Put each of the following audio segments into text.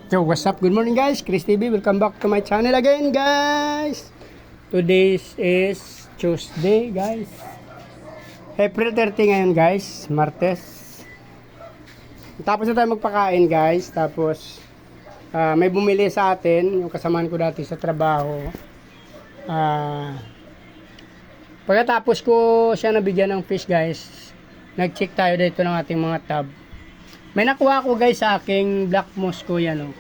So what's up? Good morning guys, Chris TV. Welcome back to my channel again guys. Today is Tuesday guys. April 30 ngayon guys, Martes. Tapos na tayo magpakain guys. Tapos may bumili sa atin, yung kasamahan ko dati sa trabaho. Pagkatapos ko siya nabigyan ng fish guys, nag-check tayo dito ng ating mga tab. May nakuha ko guys sa aking black moss ko yan oh.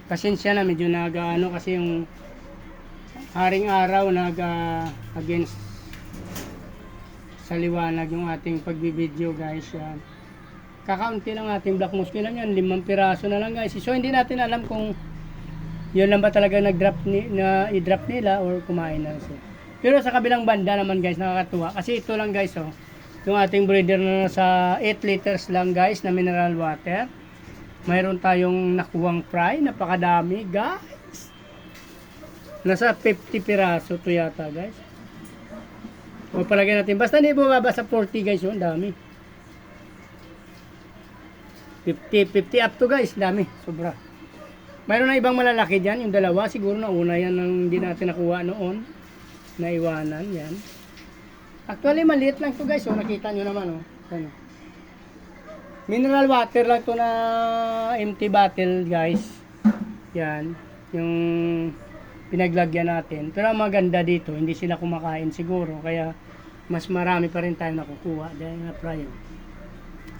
Pasensya na medyo nag-ano kasi yung haring araw against sa liwanag yung ating pagbibideo guys yan. Kakaunti lang ating black moss ko lang yan, 5 piraso na lang guys. So hindi natin alam kung yun lang ba talaga nag-drop i-drop nila or kumain na siya. Pero sa kabilang banda naman guys nakakatuwa kasi ito lang guys oh. Yung ating breeder na sa 8 liters lang guys na mineral water. Mayroon tayong nakuwang fry, napakadami guys. Nasa 50 piraso to yata guys. O palagay natin, basta hindi bumaba sa 40 guys yun, dami. 50 up to guys, dami, sobra. Mayroon na ibang malalaki dyan, yung dalawa, siguro na una yan ang hindi natin nakuha noon. Naiwanan, yan. Actually, maliit lang to guys. So, nakita nyo naman, oh. Ano. Mineral water lang to na empty bottle, guys. Yan. Yung pinaglagyan natin. Pero ang maganda dito, hindi sila kumakain siguro. Kaya, mas marami pa rin tayo nakukuha. Dahil na pryo.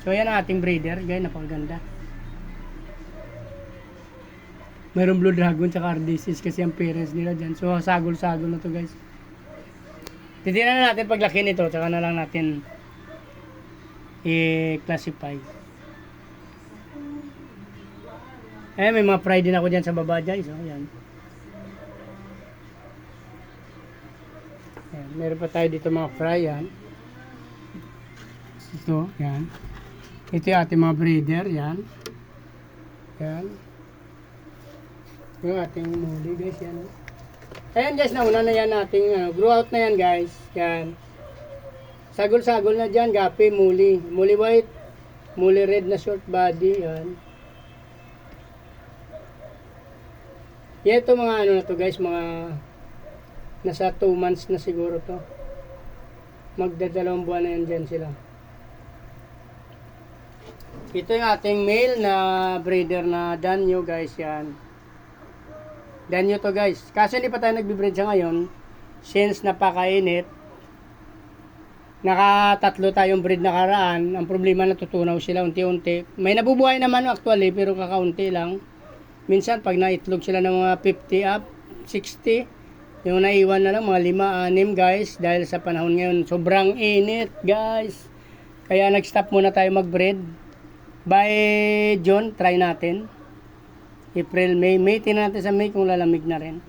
So, yan ang ating breeder. Guys, napakaganda. Mayroong blue dragon tsaka RDCs kasi ang parents nila dyan. So, sagol-sagol na to guys. Titignan na natin paglaki nito, tsaka na lang natin i-classify. Eh, may mga fry din ako dyan sa baba dyan. So, yan. Ayan. Meron pa tayo dito mga fry, yan. Ito, yan. Ito yung ating mga breeder, yan. Yan. Yung ating muli, guys, yan. Ayan guys, nauna na yan nating grow out na yan guys. Yan. Sagol-sagol na dyan, gapi, muli. Muli white, muli red na short body. Yan. Yan ito mga ano na to guys, mga nasa 2 months na siguro to. Magdadalawang buwan na yan dyan sila. Ito yung ating male na breeder na danyo guys, yan. Danyo to guys. Kasi hindi pa tayo nagbe-breed sa ngayon. Since napakainit. Nakatatlo tayong breed na karaan. Ang problema natutunaw sila unti-unti. May nabubuhay naman actually pero kakaunti lang. Minsan pag naitlog sila ng mga 50 up, 60. Yung naiwan na lang mga 5, 6 guys. Dahil sa panahon ngayon sobrang init guys. Kaya nag-stop muna tayo mag-breed. By June, try natin. April, May. May, tingnan natin sa May kung lalamig na rin.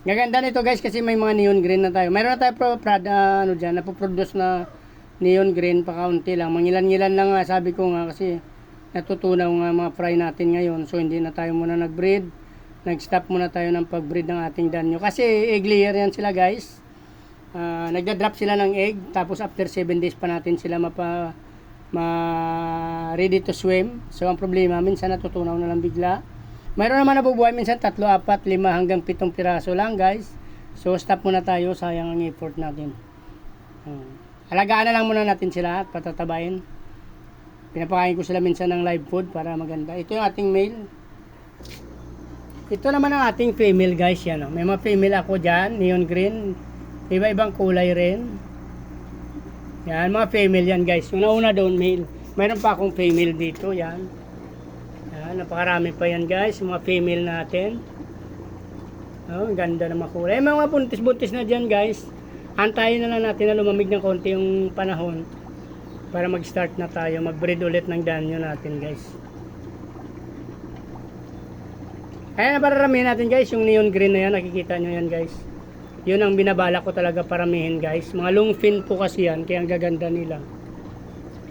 Gaganda nito guys kasi may mga neon green na tayo. Mayroon na tayo napoproduce na neon green pa kaunti lang. Mangilan-ngilan lang nga sabi ko nga kasi natutunaw nga mga fry natin ngayon. So hindi na tayo muna nag-breed. Nag-stop muna tayo ng pag-breed ng ating danyo. Kasi egg layer yan sila guys. Nagda-drop sila ng egg. Tapos after 7 days pa natin sila ready to swim. So ang problema minsan natutunaw na lang bigla. Mayroon naman nabubuhay minsan 3, 4, 5 hanggang 7 piraso lang guys. So stop muna tayo, sayang ang effort natin. Alagaan na lang muna natin sila at patatabayin. Pinapakain ko sila minsan ng live food para maganda. Ito yung ating male. Ito naman ang ating female guys yan, oh. May mga female ako dyan, neon green. Iba-ibang kulay rin. Yan, mga female yan guys. Yung nauna doon, male. Mayroon pa akong female dito, yan. Yan, napakarami pa yan guys. Mga female natin. Oh, ang ganda na makulay. Mga buntis-buntis na dyan guys. Antayin na lang natin na lumamig ng konti yung panahon. Para mag-start na tayo. Mag-breed ulit ng danyo natin guys. Ayan, pararamihin natin guys. Yung neon green na yan, nakikita nyo yan guys. Yun ang binabala ko talaga paramihin guys. Mga long fin po kasi yan. Kaya ang gaganda nila.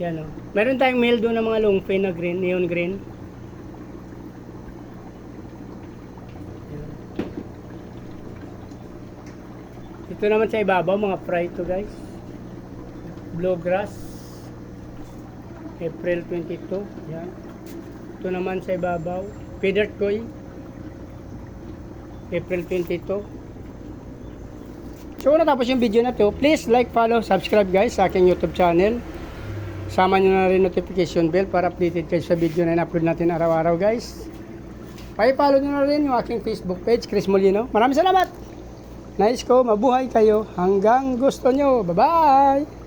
Yan o. Meron tayong male doon ng mga long fin na green, neon green. Yan. Ito naman sa ibabaw mga fry to guys. Bluegrass. April 22. Yan. Ito naman sa ibabaw. Feeder Koy. April 22. So, natapos yung video na to. Please like, follow, subscribe guys sa aking YouTube channel. Sama nyo na rin notification bell para updated kayo sa video na in-upload natin araw-araw guys. Pa-follow nyo na rin yung aking Facebook page, Chris Molino. Maraming salamat! Nice ko, mabuhay kayo hanggang gusto nyo. Bye-bye!